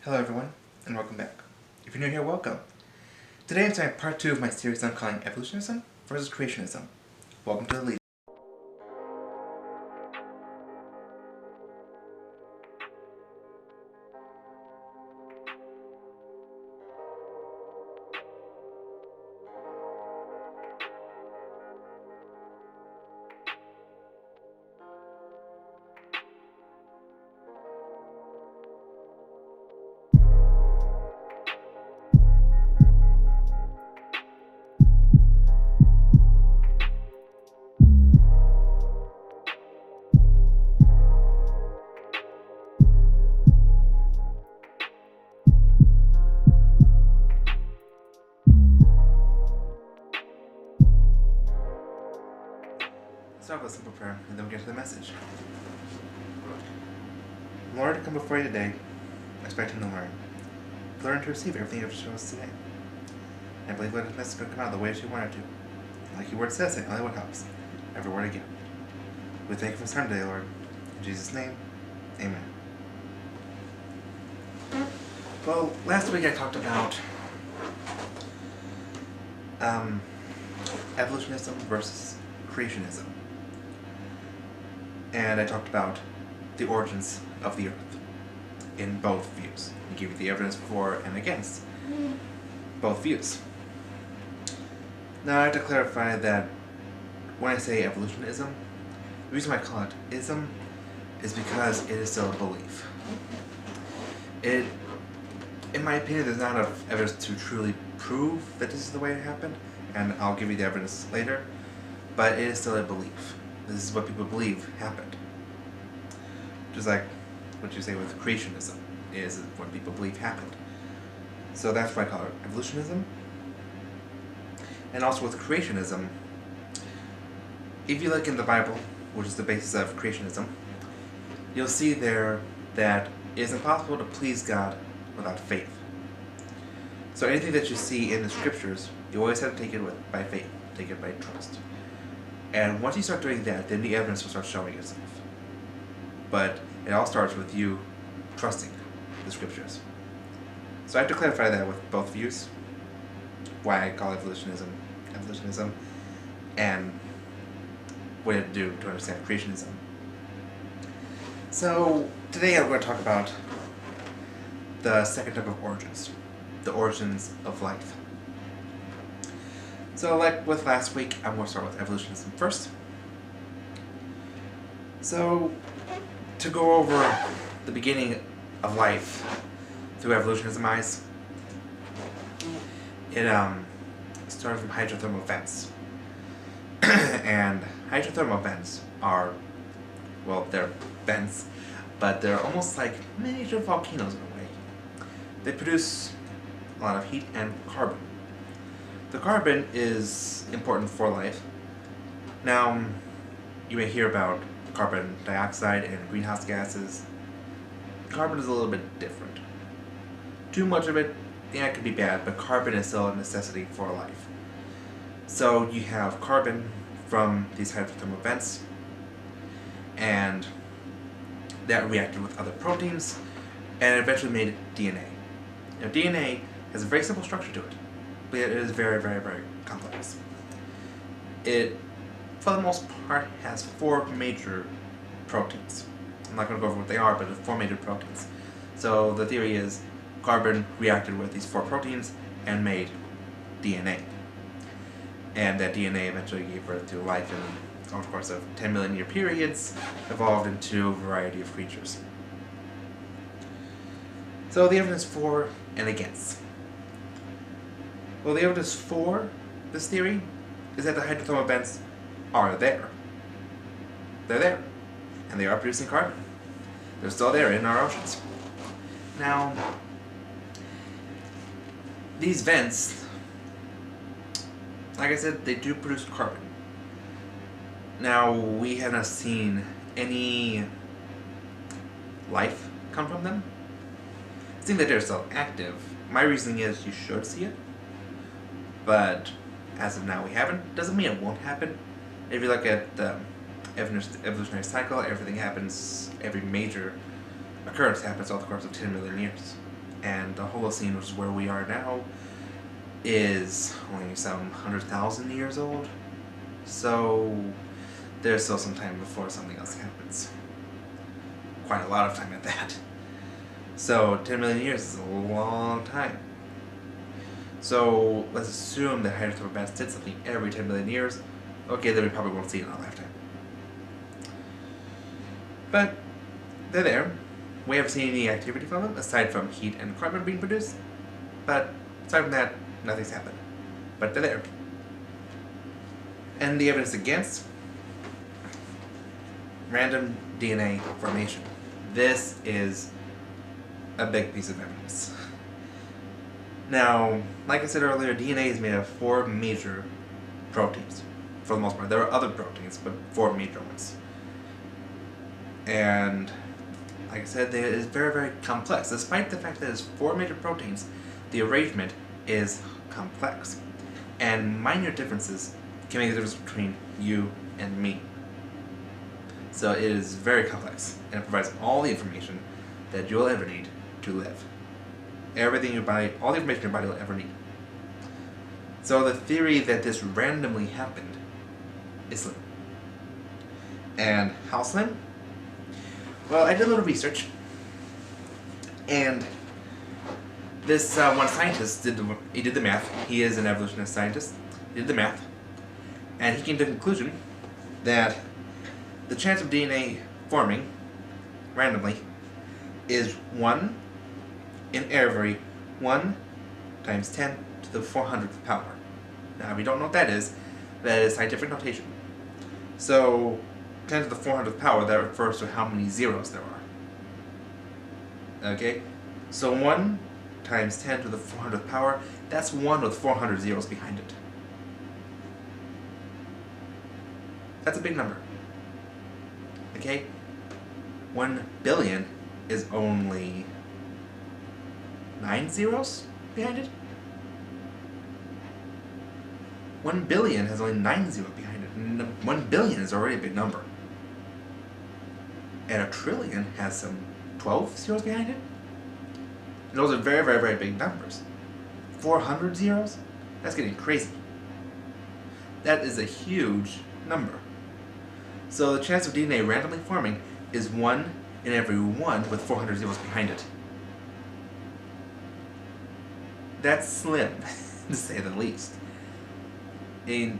Hello everyone, and welcome back. If you're new here, welcome. Today I'm starting part 2 of my series I'm calling Evolutionism versus Creationism. Welcome to the lead. Let's start with a simple prayer, and then we'll get to the message. Lord, I come before you today, expecting to learn. Learn to receive everything you have shown us today. I believe that this message is going to come out the way that you want it to. Like your word says, it only what helps. Every word again. We thank you for this time today, Lord. In Jesus' name, amen. Well, last week I talked about evolutionism versus creationism. And I talked about the origins of the Earth in both views. I gave you the evidence for and against both views. Now I have to clarify that when I say evolutionism, the reason why I call it ism is because it is still a belief. In my opinion, there's not enough evidence to truly prove that this is the way it happened, and I'll give you the evidence later, but it is still a belief. This is what people believe happened. Just like what you say with creationism is what people believe happened. So that's why I call it evolutionism. And also with creationism, if you look in the Bible, which is the basis of creationism, you'll see there that it is impossible to please God without faith. So anything that you see in the scriptures, you always have to take it by faith, take it by trust. And once you start doing that, then the evidence will start showing itself. But it all starts with you trusting the scriptures. So I have to clarify that with both views, why I call evolutionism, and what to do to understand creationism. So today I'm going to talk about the second type of origins, the origins of life. So like with last week, I'm going to start with evolutionism first. So to go over the beginning of life through evolutionism eyes, it started from hydrothermal vents. And hydrothermal vents are, well, they're vents, but they're almost like miniature volcanoes in a way. They produce a lot of heat and carbon. The carbon is important for life. Now, you may hear about carbon dioxide and greenhouse gases. Carbon is a little bit different. Too much of it, yeah, it could be bad, but carbon is still a necessity for life. So you have carbon from these hydrothermal vents, and that reacted with other proteins, and eventually made DNA. Now DNA has a very simple structure to it, but it is very, very, very complex. It, for the most part, has 4 major proteins. I'm not going to go over what they are, but it's 4 major proteins. So the theory is carbon reacted with these 4 proteins and made DNA. And that DNA eventually gave birth to life in, over the course of 10 million year periods, evolved into a variety of creatures. So the evidence for and against. Well, the evidence for this theory is that the hydrothermal vents are there. They're there. And they are producing carbon. They're still there in our oceans. Now, these vents, like I said, they do produce carbon. Now, we have not seen any life come from them. Seeing that they're still active, my reasoning is you should see it, but as of now we haven't. Doesn't mean it won't happen. If you look at the evolutionary cycle, everything happens, every major occurrence happens over the course of 10 million years. and the Holocene, which is where we are now, is only some 100,000 years old. So there's still some time before something else happens. Quite a lot of time at that. So 10 million years is a long time. So let's assume that hydrothermal vents did something every 10 million years. Okay, then we probably won't see it in our lifetime. But they're there. We haven't seen any activity from them, aside from heat and carbon being produced. But aside from that, nothing's happened. But they're there. And the evidence against random DNA formation. This is a big piece of evidence. Now, like I said earlier, DNA is made of 4 major proteins, for the most part. There are other proteins, but 4 major ones. And, like I said, it is very, very complex. Despite the fact that it's 4 major proteins, the arrangement is complex. And minor differences can make the difference between you and me. So it is very complex, and it provides all the information that you'll ever need to live. Everything your body, all the information your body will ever need. So the theory that this randomly happened is slim. And how slim? Well, I did a little research, and this one scientist did the math. He is an evolutionist scientist. He did the math, and he came to the conclusion that the chance of DNA forming randomly is 1 in every 1 times 10 to the 400th power. Now, if you don't know what that is scientific notation. So, 10 to the 400th power, that refers to how many zeros there are. Okay? So 1 times 10 to the 400th power, that's 1 with 400 zeros behind it. That's a big number. Okay? 1 billion is only 9 zeros behind it? 1 billion has only 9 zeros behind it. 1 billion is already a big number. And a trillion has some 12 zeros behind it? And those are very, very, very big numbers. 400 zeros? That's getting crazy. That is a huge number. So the chance of DNA randomly forming is 1 in every 1 with 400 zeros behind it. That's slim, to say the least. And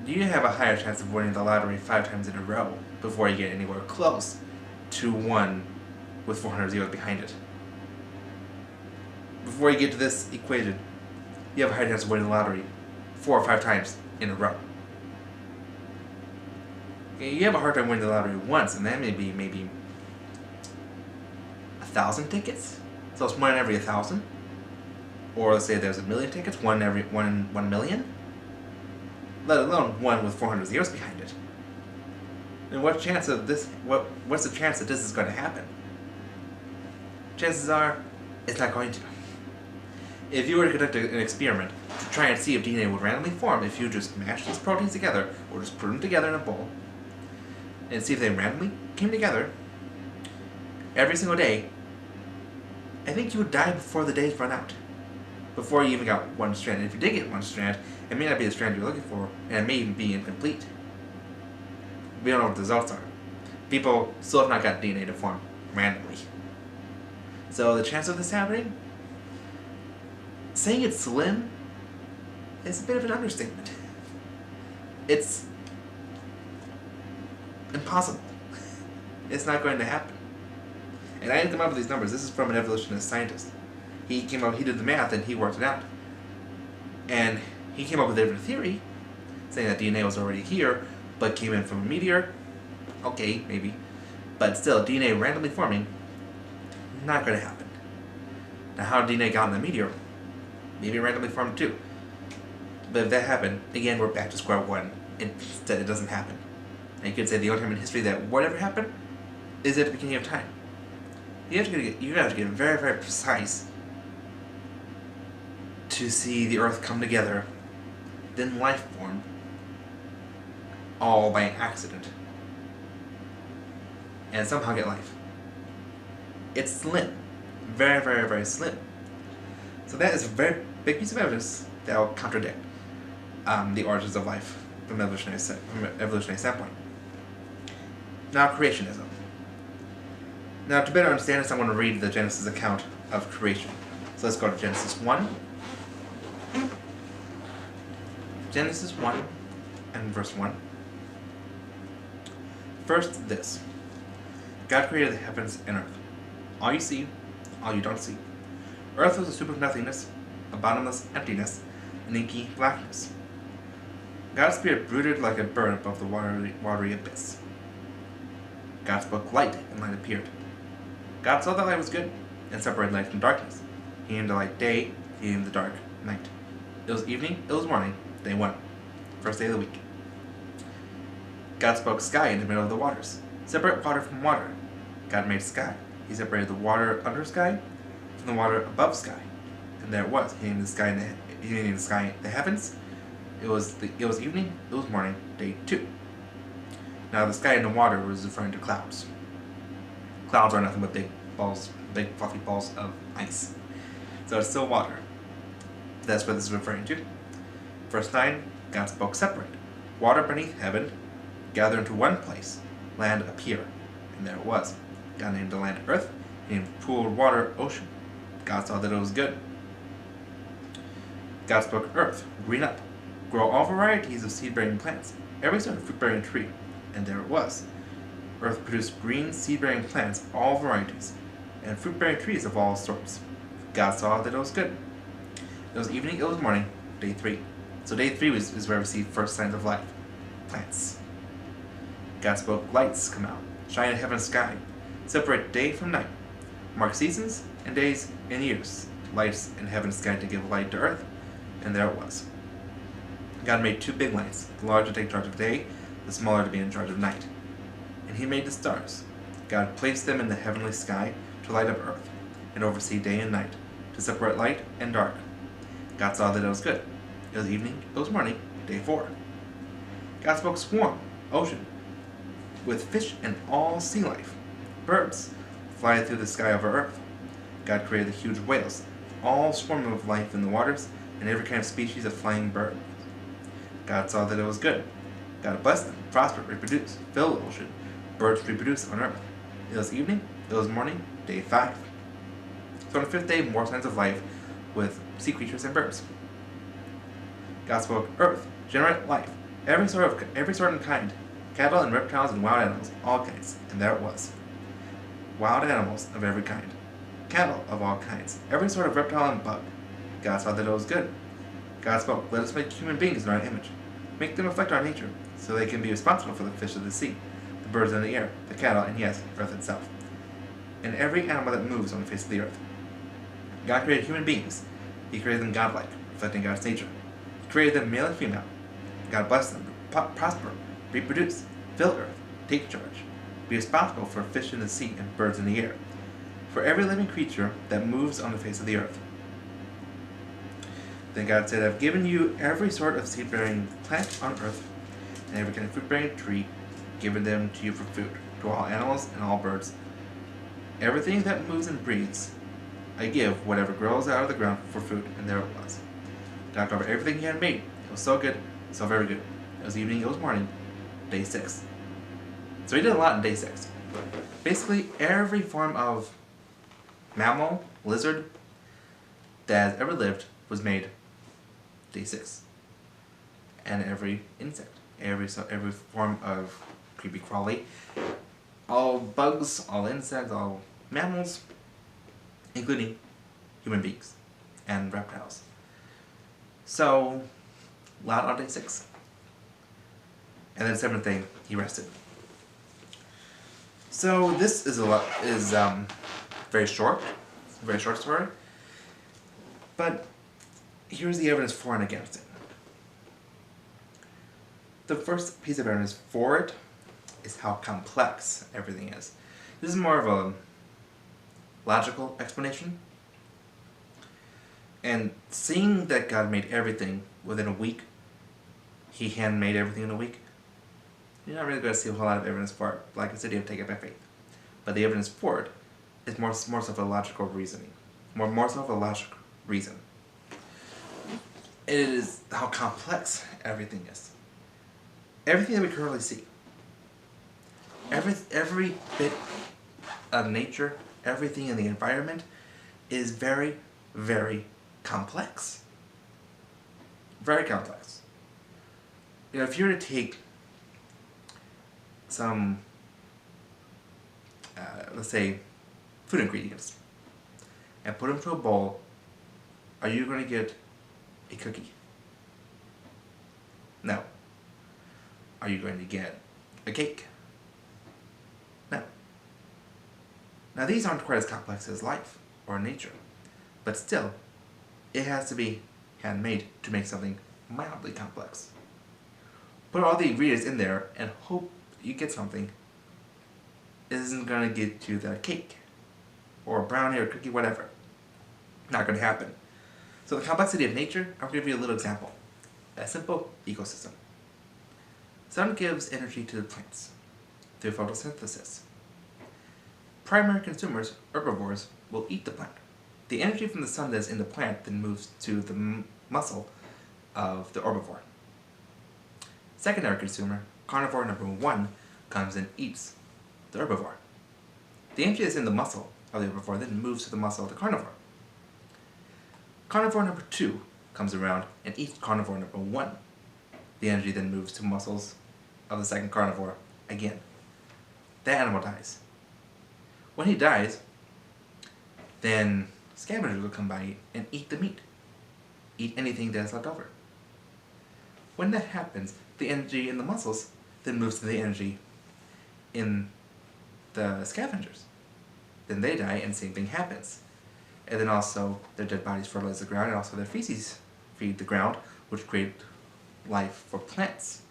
you have a higher chance of winning the lottery 5 times in a row before you get anywhere close to 1 with 400 zeros behind it. Before you get to this equation, you have a higher chance of winning the lottery 4 or 5 times in a row. Okay, you have a hard time winning the lottery once, and that may be maybe 1,000 tickets. So it's 1 in every 1,000. Or let's say there's 1,000,000 tickets, 1 every 1 in 1,000,000. Let alone 1 with 400 zeros behind it. And what chance of this? What's the chance that this is going to happen? Chances are, it's not going to. If you were to conduct an experiment to try and see if DNA would randomly form, if you just mash these proteins together, or just put them together in a bowl, and see if they randomly came together every single day, I think you would die before the days run out. Before you even got 1 strand. And if you did get 1 strand, it may not be the strand you're looking for, and it may even be incomplete. We don't know what the results are. People still have not got DNA to form randomly. So the chance of this happening, saying it's slim is a bit of an understatement. It's impossible. It's not going to happen. And I didn't come up with these numbers. This is from an evolutionist scientist. He did the math and he worked it out. And he came up with a different theory, saying that DNA was already here, but came in from a meteor. Okay, maybe. But still, DNA randomly forming, not going to happen. Now, how DNA got in the meteor? Maybe randomly formed too. But if that happened, again, we're back to square one. Instead, it doesn't happen. And you could say the only time in history that whatever happened is at the beginning of time. You have to get very, very precise to see the Earth come together, then life form, all by accident, and somehow get life. It's slim, very, very, very slim. So that is a very big piece of evidence that will contradict the origins of life from an evolutionary standpoint. Now, creationism. Now, to better understand this, I want to read the Genesis account of creation. So let's go to Genesis 1. Genesis 1 and verse 1. First, this. God created the heavens and earth. All you see, all you don't see. Earth was a soup of nothingness, a bottomless emptiness, an inky blackness. God's spirit brooded like a bird above the watery abyss. God spoke light, and light appeared. God saw that light was good, and separated light from darkness. He named the light day, he named the dark night. It was evening, it was morning, day 1, first day of the week. God spoke sky in the middle of the waters. Separate water from water. God made sky. He separated the water under sky from the water above sky. And there it was. He named the sky the heavens. It was evening, it was morning, day 2. Now the sky and the water was referring to clouds. Clouds are nothing but big fluffy balls of ice. So it's still water. That's what this is referring to. Verse 9, God spoke separate. Water beneath heaven, gather into one place, land appear. And there it was. God named the land earth, he named the pool of water ocean. God saw that it was good. God spoke earth, green up, grow all varieties of seed-bearing plants, every sort of fruit-bearing tree. And there it was. Earth produced green seed-bearing plants, all varieties, and fruit-bearing trees of all sorts. God saw that it was good. It was evening, it was morning, day 3. So day 3 is where we see first signs of life. Plants. God spoke lights come out, shine in heaven's sky, separate day from night, mark seasons and days and years, lights in heaven's sky to give light to earth, and there it was. God made 2 big lights, the larger to take charge of day, the smaller to be in charge of night. And he made the stars. God placed them in the heavenly sky to light up earth, and oversee day and night, to separate light and dark. God saw that it was good. It was evening, it was morning, day 4. God spoke swarm, ocean, with fish and all sea life, birds, fly through the sky over earth. God created the huge whales, all swarm of life in the waters, and every kind of species of flying bird. God saw that it was good. God blessed them, prosper, reproduce, fill the ocean, birds reproduce on earth. It was evening, it was morning, day 5. So on the 5th day, more signs of life with sea creatures and birds. God spoke earth, generate life, every sort and kind, cattle and reptiles and wild animals, all kinds, and there it was. Wild animals of every kind, cattle of all kinds, every sort of reptile and bug. God saw that it was good. God spoke, let us make human beings in our image, make them reflect our nature, so they can be responsible for the fish of the sea, the birds in the air, the cattle, and yes, earth itself, and every animal that moves on the face of the earth. God created human beings. He created them godlike, reflecting God's nature. He created them male and female. God blessed them, prosper, reproduce, fill earth, take charge, be responsible for fish in the sea and birds in the air, for every living creature that moves on the face of the earth. Then God said, I've given you every sort of seed-bearing plant on earth, and every kind of fruit-bearing tree, given them to you for food, to all animals and all birds. Everything that moves and breathes, I give whatever grows out of the ground for food, and there it was. God covered everything he had made. It was so good, so very good. It was evening, it was morning, day 6. So he did a lot in day 6. Basically, every form of mammal, lizard, that has ever lived was made day 6. And every insect, every form of creepy crawly, all bugs, all insects, all mammals, including human beings and reptiles. So, a lot on day 6. And then 7th day, he rested. So this is very short. It's a very short story. But here's the evidence for and against it. The first piece of evidence for it is how complex everything is. This is more of a logical explanation. And seeing that God made everything within a week, he handmade everything in a week, you're not really going to see a whole lot of evidence for it. Like I said, you have to take it by faith. But the evidence for it is more so of a logical reasoning. More so of a logical reason. It is how complex everything is. Everything that we currently see. Every bit of nature, everything in the environment is very, very complex. Very complex. You know, if you were to take some, let's say, food ingredients and put them into a bowl, are you going to get a cookie? No. Are you going to get a cake? No. Now these aren't quite as complex as life or nature, but still, it has to be handmade to make something mildly complex. Put all the ingredients in there and hope you get something isn't going to get you that cake or a brownie or a cookie, whatever. Not going to happen. So the complexity of nature, I'll give you a little example. A simple ecosystem. Sun gives energy to the plants through photosynthesis. Primary consumers, herbivores, will eat the plant. The energy from the sun that's in the plant then moves to the muscle of the herbivore. Secondary consumer, carnivore number 1, comes and eats the herbivore. The energy that's in the muscle of the herbivore then moves to the muscle of the carnivore. Carnivore number 2 comes around and eats carnivore number 1. The energy then moves to muscles of the second carnivore again. That animal dies. When he dies, then scavengers will come by and eat the meat. Eat anything that's left over. When that happens, the energy in the muscles then moves to the energy in the scavengers. Then they die and the same thing happens. And then also their dead bodies fertilize the ground and also their feces feed the ground, which create life for plants.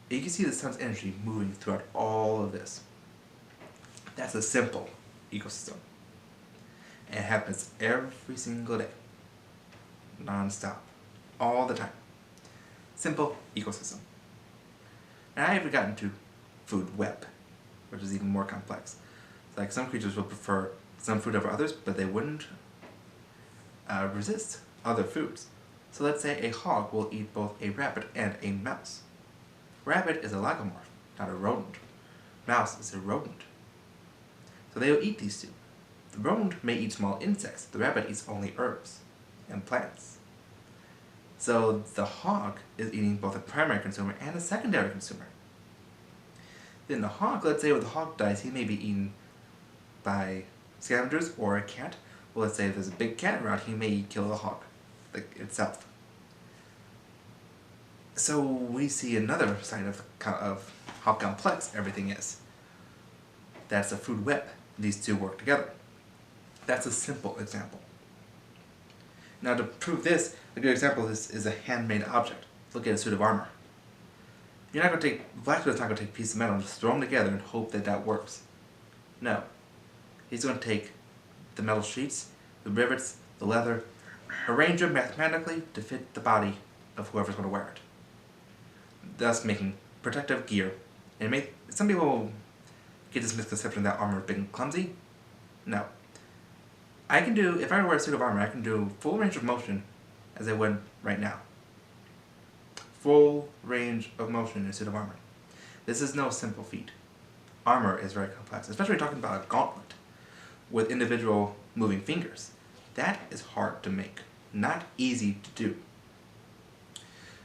You can see the sun's energy moving throughout all of this. That's a simple ecosystem. And it happens every single day. Non-stop. All the time. Simple ecosystem. And I haven't gotten to food web, which is even more complex. It's like some creatures will prefer some food over others, but they wouldn't resist other foods. So let's say a hog will eat both a rabbit and a mouse. Rabbit is a lagomorph, not a rodent. Mouse is a rodent. So they will eat these two. The rodent may eat small insects. The rabbit eats only herbs and plants. So the hog is eating both a primary consumer and a secondary consumer. Then the hog, let's say when the hog dies, he may be eaten by scavengers or a cat. Well, let's say if there's a big cat around, he may kill the hog itself. So we see another side of how complex everything is. That's a food web. These two work together. That's a simple example. Now to prove this, a good example is a handmade object. Look at a suit of armor. You're not going to take, blacksmith's not going to take pieces of metal and just throw them together and hope that that works. No. He's going to take the metal sheets, the rivets, the leather, arrange them mathematically to fit the body of whoever's going to wear it. Thus making protective gear. And some people get this misconception that armor is big and clumsy. No. I can do, if I wear a suit of armor, I can do full range of motion as I would right now. Full range of motion in a suit of armor. This is no simple feat. Armor is very complex, especially talking about a gauntlet with individual moving fingers. That is hard to make, not easy to do.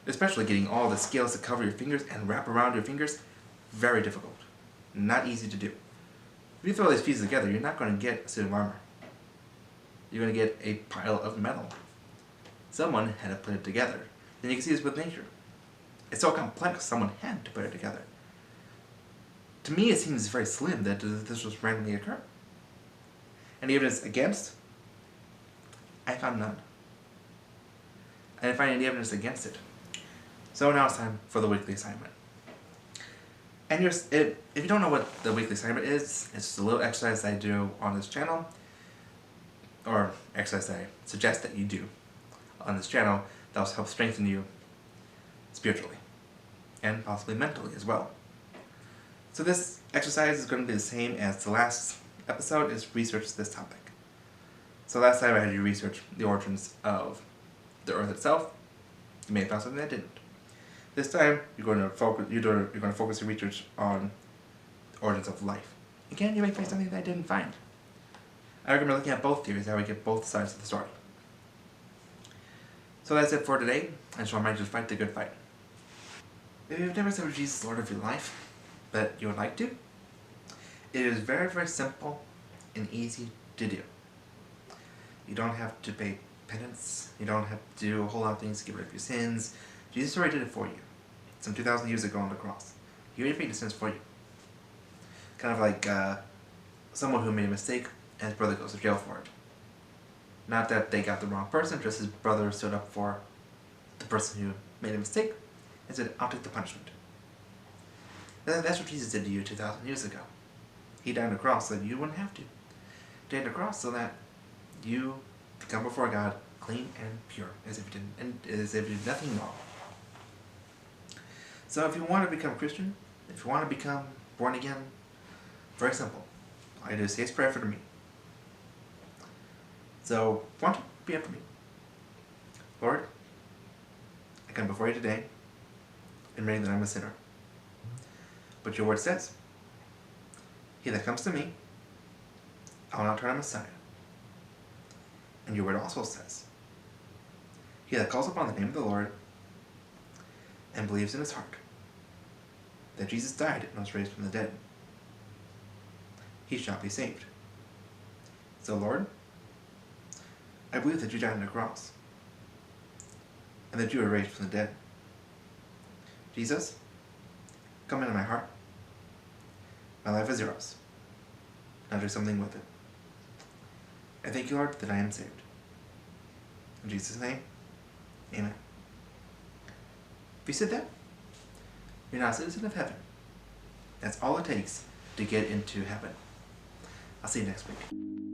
Especially getting all the scales to cover your fingers and wrap around your fingers, very difficult. Not easy to do. If you throw these pieces together, you're not going to get a suit of armor. You're going to get a pile of metal. Someone had to put it together. Then you can see this with nature. It's so complex, someone had to put it together. To me, it seems very slim that this just randomly occurred. Any evidence against? I found none. I didn't find any evidence against it. So now it's time for the weekly assignment. And if you don't know what the weekly assignment is, it's just a little exercise I do on this channel, or exercise I suggest that you do on this channel that will help strengthen you spiritually and possibly mentally as well. So this exercise is going to be the same as the last episode is research this topic. So last time I had you research the origins of the Earth itself. You may have found something I didn't. This time you're going to focus your research on the origins of life. Again, you may find something that I didn't find. I recommend looking at both theories, that way we get both sides of the story. So that's it for today. I just want to remind you to fight the good fight. If you've never accepted Jesus Lord of your life, but you would like to, it is very, very simple and easy to do. You don't have to pay penance. You don't have to do a whole lot of things to get rid of your sins. Jesus already did it for you. Some 2,000 years ago on the cross. He already paid the sins for you. Kind of like someone who made a mistake and his brother goes to jail for it. Not that they got the wrong person, just his brother stood up for the person who made a mistake and said, I'll take the punishment. And that's what Jesus did to you 2,000 years ago. He died on the cross so that you wouldn't have to. He died on the cross so that you come before God clean and pure, as if you did nothing wrong. So if you want to become a Christian, if you want to become born again, very simple. All you do is say this prayer after me. So, why don't you be after me? Lord, I come before you today, admitting that I'm a sinner. But your word says, he that comes to me, I will not turn him aside. And your word also says, he that calls upon the name of the Lord and believes in his heart that Jesus died and was raised from the dead, he shall be saved. So, Lord, I believe that you died on the cross and that you were raised from the dead. Jesus, come into my heart. My life is yours. Now do something with it. I thank you, Lord, that I am saved. In Jesus' name, amen. If you said that, you're now a citizen of heaven. That's all it takes to get into heaven. I'll see you next week.